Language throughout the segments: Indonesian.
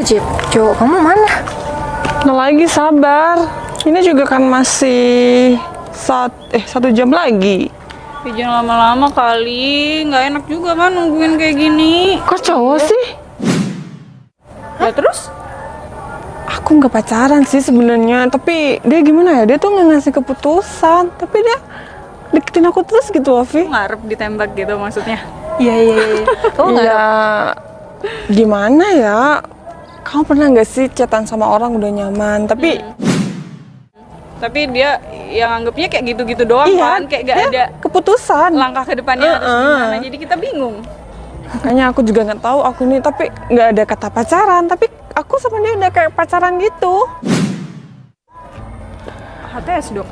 Cip, cowok kamu mana? Nah lagi sabar. Ini juga kan masih 1 jam lagi. Ya, jangan lama-lama kali, nggak enak juga kan nungguin kayak gini. Kok cowok sih? Ya terus? Aku nggak pacaran sih sebenarnya, tapi dia gimana ya? Dia tuh nggak ngasih keputusan, tapi dia deketin aku terus gitu, Ovi. Ngarep ditembak gitu maksudnya? Iya. Oh nggak? Ya, gimana ya? Kamu pernah nggak sih chatan sama orang udah nyaman, tapi Tapi dia yang anggapnya kayak gitu-gitu doang kan, kayak gak ada keputusan. langkah ke depannya harus gimana. Jadi kita bingung. Makanya aku juga nggak tahu aku ini, tapi nggak ada kata pacaran, tapi aku sama dia udah kayak pacaran gitu. HTS dong.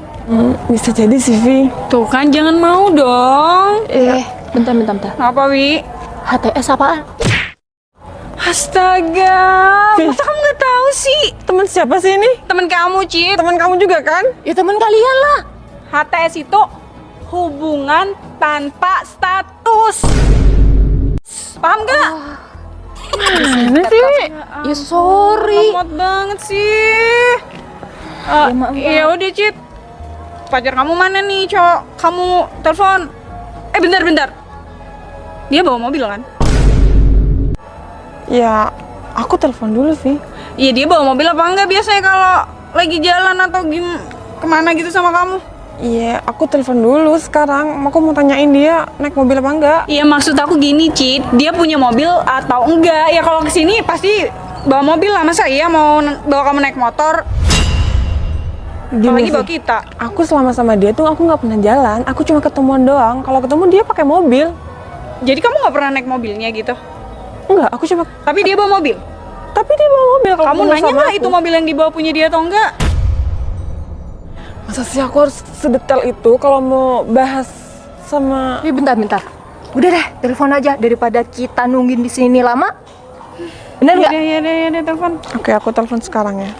Bisa jadi sih, Vi. Tuh kan jangan mau dong. Bentar. Apa, Wi? HTS apaan? Astaga, Vi. masa kamu nggak tahu sih? Teman siapa sih ini? Temen kamu, Cip. Teman kamu juga kan? Ya teman kalian lah. HTS itu hubungan tanpa status. Paham gak? Gimana sih? Ya sorry. Lemot banget sih. maaf. Ya udah, Cip. Pacar kamu mana nih, cowok? Kamu telepon. Bentar. Dia bawa mobil kan? Ya, aku telepon dulu sih. Iya, dia bawa mobil apa enggak biasanya kalau lagi jalan atau kemana gitu sama kamu? Iya, aku telepon dulu sekarang. Aku mau tanyain dia naik mobil apa enggak. Iya, maksud aku gini, Cid. Dia punya mobil atau enggak? Ya kalau kesini pasti bawa mobil lah. Masa iya mau bawa kamu naik motor? Apalagi bawa kita. Aku selama sama dia tuh aku nggak pernah jalan. Aku cuma ketemuan doang. Kalau ketemu dia pakai mobil. Jadi kamu nggak pernah naik mobilnya gitu? Enggak, aku cuma. Tapi dia bawa mobil? Tapi dia bawa mobil. Kalau Kamu ketemu nanya sama nggak aku. itu mobil yang dibawa punya dia atau enggak? Masa sih aku harus sedetail itu kalau mau bahas sama. Ya bentar. Udah deh, telepon aja daripada kita nungguin di sini lama. Bener nggak? Ya deh, telepon. Oke, aku telepon sekarang ya.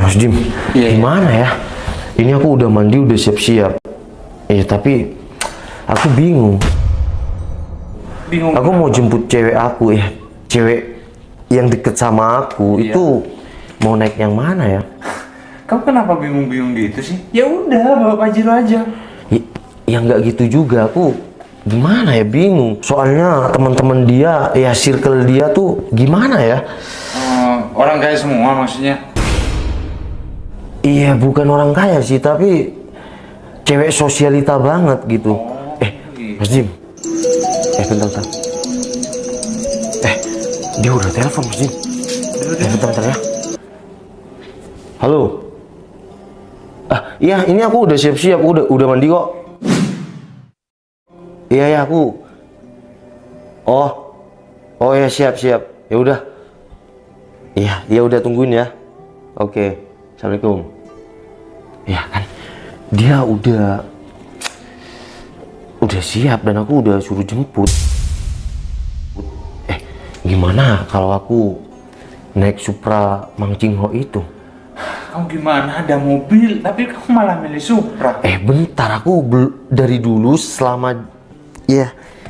Mas Jim, gimana ya? Ini aku udah mandi, udah siap-siap. Tapi aku bingung. Aku mau jemput cewek aku ya. Cewek yang deket sama aku itu mau naik yang mana ya? Kamu kenapa bingung-bingung gitu sih? Ya udah, bawa Pajero aja. Ya nggak gitu juga, aku gimana ya, bingung. Soalnya teman-teman dia, ya circle dia tuh gimana ya? Orang kaya semua maksudnya? Iya, bukan orang kaya sih, tapi cewek sosialita banget gitu. Mas Jim. Bentar. Dia udah telepon, Mas Jim. Bentar ya. Halo. Iya, ini aku udah siap-siap, udah mandi kok. Iya, aku. Oh ya, siap. Ya udah. Iya, udah tungguin ya. Oke. Assalamualaikum. Ya kan, dia udah siap dan aku udah suruh jemput. Gimana kalau aku naik Supra Mang Cingho itu? Kamu gimana? Ada mobil, tapi kamu malah milih Supra. Bentar, aku dari dulu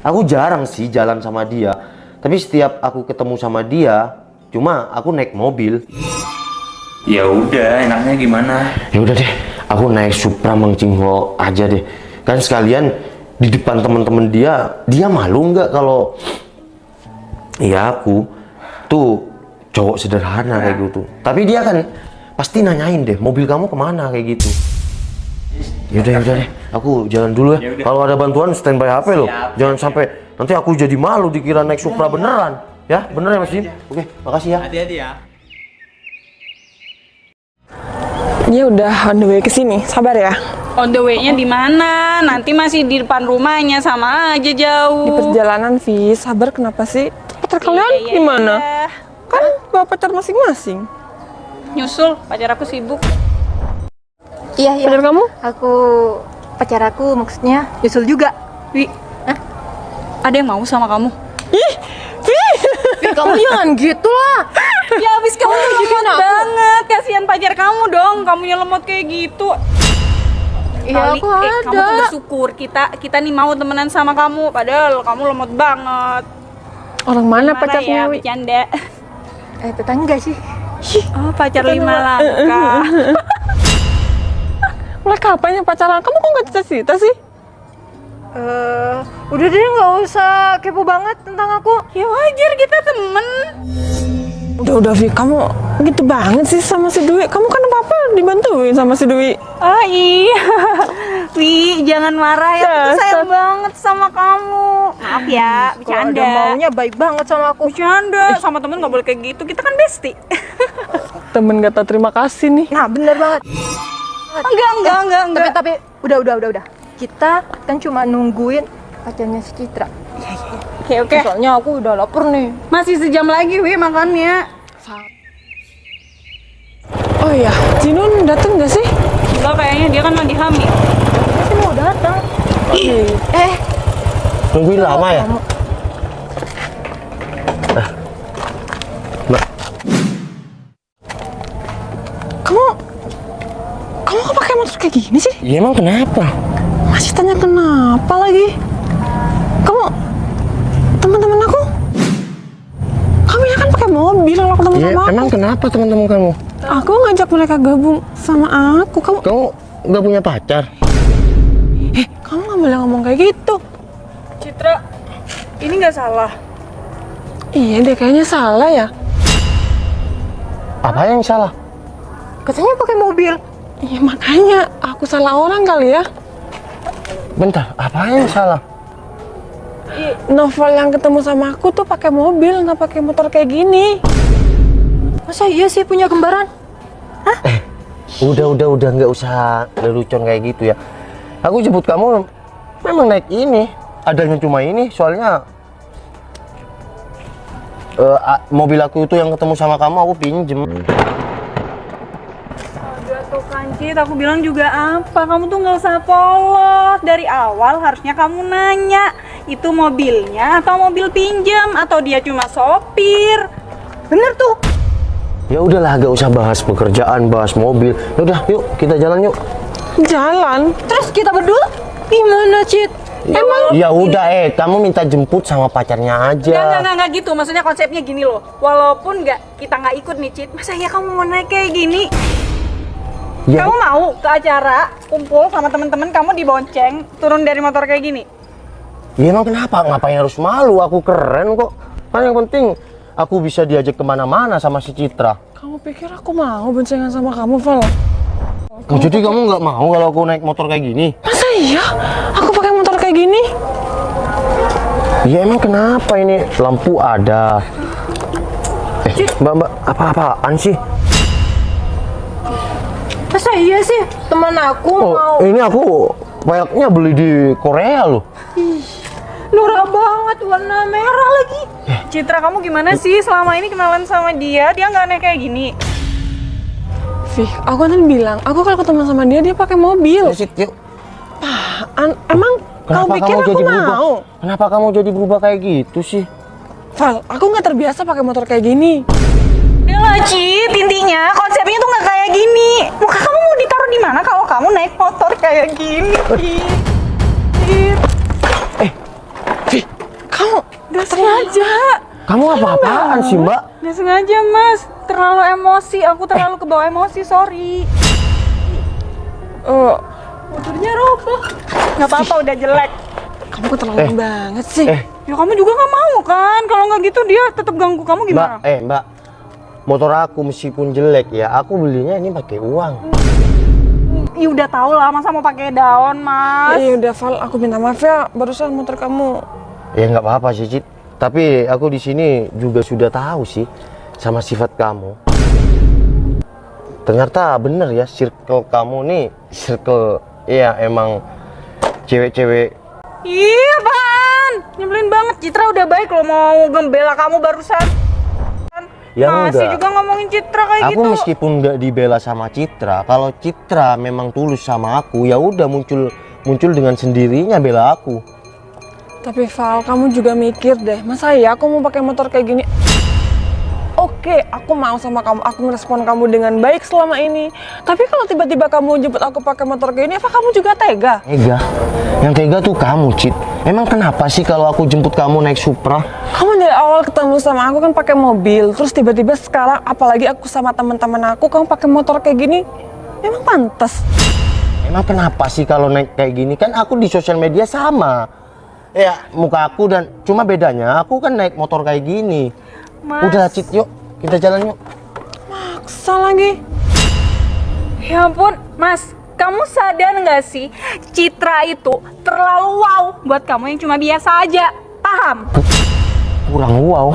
aku jarang sih jalan sama dia. Tapi setiap aku ketemu sama dia, cuma aku naik mobil. Ya udah, enaknya gimana? Ya udah deh, aku naik Supra Mang Cingho aja deh. Kan sekalian di depan teman-teman dia malu nggak kalau aku tuh cowok sederhana kayak gitu. Tapi dia kan pasti nanyain deh, mobil kamu kemana kayak gitu. Ya udah deh, aku jalan dulu ya. Kalau ada bantuan standby HP loh. Jangan sampai nanti aku jadi malu dikira naik Supra beneran. Ya, bener ya Mas Jim? Oke, makasih ya. Hati-hati ya. Dia udah on the way ke sini. Sabar ya. On the way-nya di mana? Nanti masih di depan rumahnya, sama aja Di jauh. perjalanan, Vi. Sabar kenapa sih? Pacar kalian gimana? Kan bawa pacar masing-masing. Nyusul, pacar aku sibuk. Iya. Pacar kamu? Pacar aku maksudnya nyusul juga. Wi, ada yang mau sama kamu? Kamu jangan gitu lah. Ya abis kamu lemot banget, kasihan pacar kamu dong, kamunya lemot kayak gitu. Iya, aku ada. Kamu tuh bersyukur kita nih mau temenan sama kamu, padahal kamu lemot banget. Orang mana Marah pacarnya? ya, Wi? bercanda. Tetangga sih. Oh, pacar 5 langkah. Mulai kapan ya pacaran? Kamu kok nggak cerita sih? Udah deh, nggak usah kepo banget tentang aku. Ya wajar, kita temen. Udah Vi, kamu gitu banget sih sama si Dwi. Kamu kan apa-apa dibantuin sama si Dwi. Oh iya. Wi, jangan marah ya. Aku tuh sayang banget sama kamu. Maaf ya, Kalau bercanda. ada maunya baik banget sama aku. Bercanda. Sama temen nggak boleh kayak gitu. Kita kan bestie. Temen kata terima kasih nih. Nah, bener banget. Enggak. Tapi udah. Kita kan cuma nungguin pacarnya si Citra. Oke. Soalnya aku udah lapar nih. Masih sejam lagi, Wi, makannya. Oh iya, Jinun dateng nggak sih? Enggak, kayaknya dia kan lagi hamil. Dia sih mau datang. Nungguin lama ya? Mbak, Kamu kok pakai motor kayak gini sih? ya emang kenapa? Masih tanya kenapa lagi? Kamu teman-teman aku? Kamu ya kan pakai mobil kalau ketemu Ya sama aku. emang kenapa teman-teman kamu? Aku ngajak mereka gabung sama aku. Kamu nggak punya pacar? Kamu nggak boleh ngomong kayak gitu. Citra, ini nggak salah. Iya deh, kayaknya salah ya. Apa yang salah? Katanya pakai mobil. Iya makanya aku salah orang kali ya. Bentar, apa yang salah? Novel yang ketemu sama aku tuh pakai mobil, nggak pakai motor kayak gini. Masa iya sih punya kembaran? Udah nggak usah lelucon kayak gitu ya. Aku jemput kamu memang naik ini, adanya cuma ini, soalnya mobil aku itu yang ketemu sama kamu aku pinjem. Udah tuh kan, Cit, aku bilang juga apa? Kamu tuh nggak usah polos. Dari awal harusnya kamu nanya, itu mobilnya atau mobil pinjam atau dia cuma sopir. Bener tuh. Ya udahlah, gak usah bahas pekerjaan, bahas mobil. Udah, yuk kita jalan yuk. Jalan? Terus kita berdua gimana, Cit? Emang? Ya udah, kamu minta jemput sama pacarnya aja. Enggak gitu. Maksudnya konsepnya gini loh. Walaupun kita nggak ikut nih, Cit. Masa ya kamu mau naik kayak gini? Ya, Kamu mau ke acara kumpul sama temen-temen kamu dibonceng turun dari motor kayak gini? ya emang kenapa? Ngapain harus malu? Aku keren kok. Kan yang penting aku bisa diajak kemana-mana sama si Citra. Kamu pikir aku mau boncengan sama kamu, Val? Oh, jadi kamu nggak mau kalau aku naik motor kayak gini? Masa iya? Aku pakai motor kayak gini? Ya emang kenapa ini? Lampu ada. Mbak, apa-apaan sih? Masa iya sih teman aku mau. Ini aku peleknya beli di Korea loh. Norak banget, warna merah lagi. Citra, kamu gimana sih selama ini kenalan sama dia? Dia nggak naik kayak gini. Vih, aku kan bilang, aku kalau ketemu sama dia pakai mobil. Yuk. Emang kamu pikir aku mau? Kenapa kamu jadi berubah kayak gitu sih? Val, aku nggak terbiasa pakai motor kayak gini. Udah lah, Cit, intinya konsepnya tuh nggak kayak gini. Muka kamu mau ditaruh di mana kalau kamu naik motor kayak gini? Cit, Vih, kamu nggak sengaja. Kamu apa-apaan sih, Mbak? Nggak sengaja, Mas. Terlalu emosi. Aku terlalu kebawa emosi, sorry. Motornya roboh. Nggak apa-apa, udah jelek. kamu keterlaluan banget sih. Ya kamu juga nggak mau kan? Kalau nggak gitu dia tetap ganggu kamu gimana? Mbak, motor aku meskipun jelek ya, aku belinya ini pakai uang. Ya udah tau lah, masa mau pakai daun, Mas? Ya udah, Val, aku minta maaf ya, barusan motor kamu. Ya nggak apa-apa sih, Cit. Tapi aku di sini juga sudah tahu sih sama sifat kamu. Ternyata bener ya, circle kamu nih, circle ya emang cewek-cewek. Ih, apaan? Nyebelin banget. Citra udah baik loh mau gembela kamu barusan. Ya Masih enggak. juga ngomongin Citra kayak Aku gitu. meskipun nggak dibela sama Citra, kalau Citra memang tulus sama aku, ya udah muncul dengan sendirinya bela aku. Tapi Val, kamu juga mikir deh, masa ya aku mau pakai motor kayak gini? oke, aku mau sama kamu, aku merespon kamu dengan baik selama ini. Tapi kalau tiba-tiba kamu jemput aku pakai motor kayak ini, apa kamu juga tega? Tega? Yang tega tuh kamu, Cit. Emang kenapa sih kalau aku jemput kamu naik Supra? Kamu dari awal ketemu sama aku kan pakai mobil, terus tiba-tiba sekarang apalagi aku sama teman-teman aku, kamu pakai motor kayak gini, emang pantas? Emang kenapa sih kalau naik kayak gini? Kan aku di sosial media sama. Ya, muka aku dan cuma bedanya aku kan naik motor kayak gini. Mas. Udah, Cit, yuk. Kita jalan yuk. Maksa lagi. Ya ampun, Mas, kamu sadar nggak sih Citra itu terlalu wow buat kamu yang cuma biasa aja, paham? Kurang wow.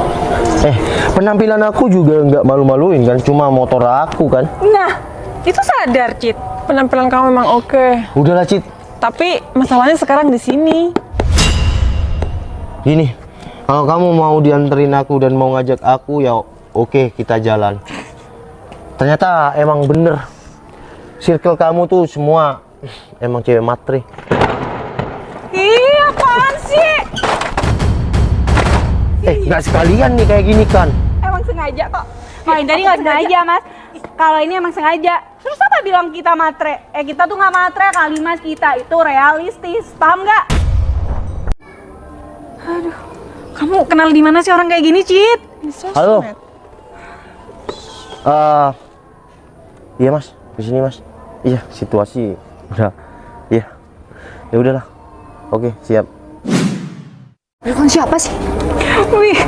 Penampilan aku juga nggak malu-maluin kan, cuma motor aku kan. Nah, itu sadar, Cit. Penampilan kamu memang oke. Udahlah, Cit. Tapi masalahnya sekarang di sini. Gini, kalau kamu mau dianterin aku dan mau ngajak aku, ya oke, kita jalan. Ternyata emang bener, circle kamu tuh semua emang cewek matre. Ih, apaan sih? Nggak sekalian nih kayak gini kan. Emang sengaja kok. Main tadi nggak sengaja, Mas. Kalau ini emang sengaja. Terus apa bilang kita matre? Kita tuh nggak matre kali, Mas. Kita itu realistis, paham nggak? Aduh, kamu kenal di mana sih orang kayak gini, Cit? Halo. Iya, Mas. Di sini, Mas. Iya, situasi udah. Iya. Ya udahlah. Oke, siap. Telepon siapa sih? Wih,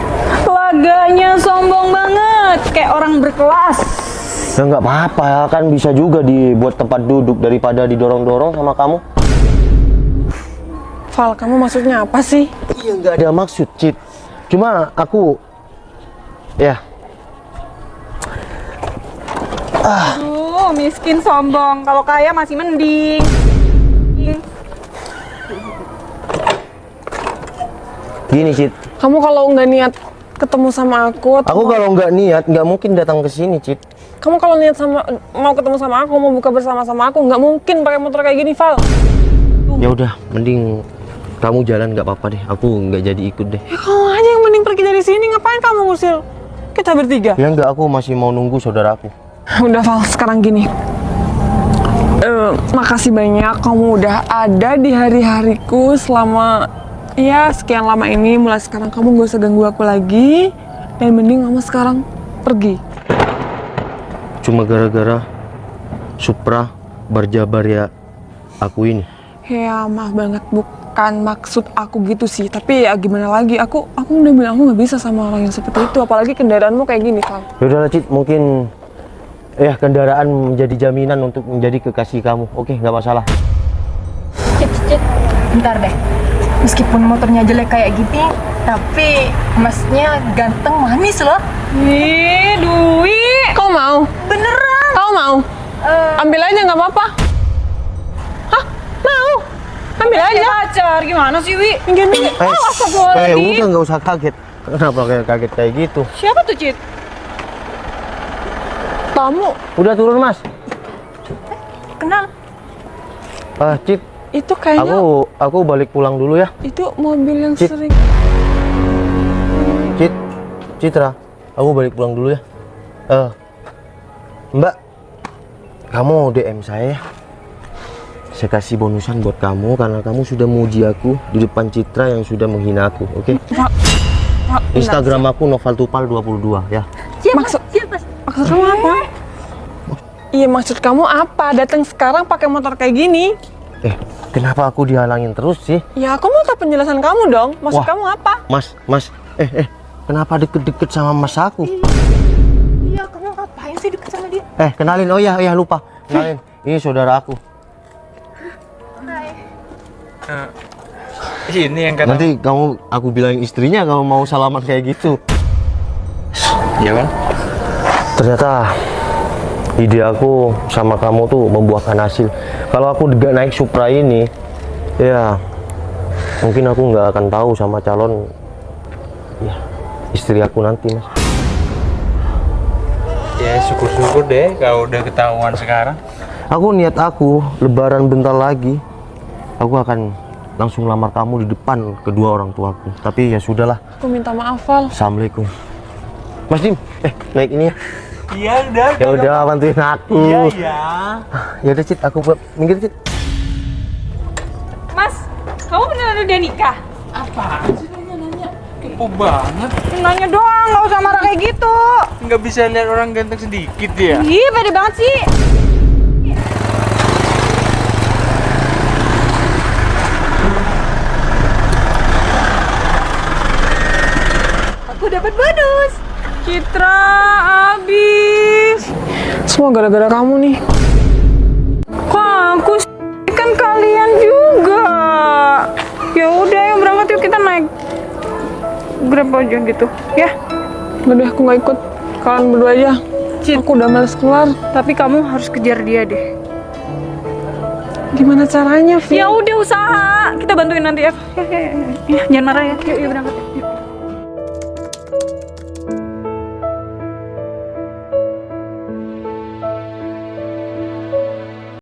laganya sombong banget, kayak orang berkelas. Ya nggak apa-apa, kan bisa juga dibuat tempat duduk daripada didorong-dorong sama kamu. Val, kamu maksudnya apa sih? Iya, nggak ada maksud, Cit. Cuma aku, ya. Miskin sombong, kalau kaya masih mending. Gini, Cit. Kamu kalau nggak niat ketemu sama aku, Aku kalau nggak niat, nggak mungkin datang ke sini, Cit. kamu kalau niat mau ketemu sama aku, mau buka bersama-sama aku, nggak mungkin pakai motor kayak gini, Val. Ya udah, mending kamu jalan, nggak apa-apa deh. Aku nggak jadi ikut deh. Ya kamu aja yang mending pergi dari sini, ngapain kamu ngusir kita bertiga? Ya nggak, aku masih mau nunggu saudaraku. Udah, Val, sekarang gini. Makasih banyak kamu udah ada di hari-hariku selama ya sekian lama ini. Mulai sekarang kamu gak usah ganggu aku lagi, dan mending kamu sekarang pergi. Cuma gara-gara Supra berjabar ya aku ini. Ya maaf banget, bukan maksud aku gitu sih. Tapi ya gimana lagi, aku udah bilang aku nggak bisa sama orang yang seperti itu. Apalagi kendaraanmu kayak gini, Val. Ya udahlah, Cit, mungkin kendaraan menjadi jaminan untuk menjadi kekasih kamu. Oke, nggak masalah. Cit, bentar deh. Meskipun motornya jelek kayak gini, tapi masnya ganteng manis loh. Ih, Dwi. Kau mau? Beneran. Kau mau? Ambil aja nggak apa-apa. Hah? Mau? Ambil aja. Pacar, gimana sih, Wi? Gini. Udah, nggak usah kaget. Kenapa kaget kayak gitu? Siapa tuh, Cit? Kamu Udah turun, Mas. Kenal. Cit, itu kayaknya aku balik pulang dulu ya. itu mobil yang Cit. sering. Citra, aku balik pulang dulu ya. Mbak, kamu DM saya ya. Saya kasih bonusan buat kamu karena kamu sudah muji aku di depan Citra yang sudah menghina aku, oke? Instagram aku novaltupal22 ya. Maksud kamu apa? Iya, maksud kamu apa? Datang sekarang pakai motor kayak gini? Kenapa aku dihalangin terus sih? Ya, aku mau tahu penjelasan kamu dong. Maksud Wah. kamu apa? Mas, kenapa deket-deket sama mas aku? Iya, kamu ngapain sih deket sama dia? Kenalin, oh ya lupa. Kenalin, ini saudara aku. Ini yang kata. Nanti aku bilang istrinya kalau mau salaman kayak gitu. Ya kan? Ternyata ide aku sama kamu tuh membuahkan hasil. Kalau aku gak naik Supra ini, ya mungkin aku nggak akan tahu sama calon istri aku nanti, Mas. Ya syukur-syukur deh kalau udah ketahuan sekarang. Aku lebaran bentar lagi, aku akan langsung lamar kamu di depan kedua orang tuaku. Tapi ya sudahlah. Aku minta maaf, Val. Assalamualaikum. Mas Dim, naik ini ya. Iya udah. Ya udah, bantuin aku. Iya ya. Ya udah Cid, aku minggir Cid. Mas, kamu beneran udah nikah? Apaan sih nanya-nanya? Kepo banget. Nanya doang, nggak usah marah kayak gitu. Nggak bisa lihat orang ganteng sedikit ya? Ih, pede banget sih. Aku dapat bonus. Citra, abis. Semua gara-gara kamu nih. Kok aku sih? Kan kalian juga. Ya udah, yuk berangkat yuk, kita naik Grab aja gitu. Ya, Udah deh, aku nggak ikut. Kalian berdua aja. Aku udah males keluar. tapi kamu harus kejar dia deh. Gimana caranya, Vi? Ya udah, usaha. Kita bantuin nanti ya. Ya, jangan marah ya. Yuk berangkat.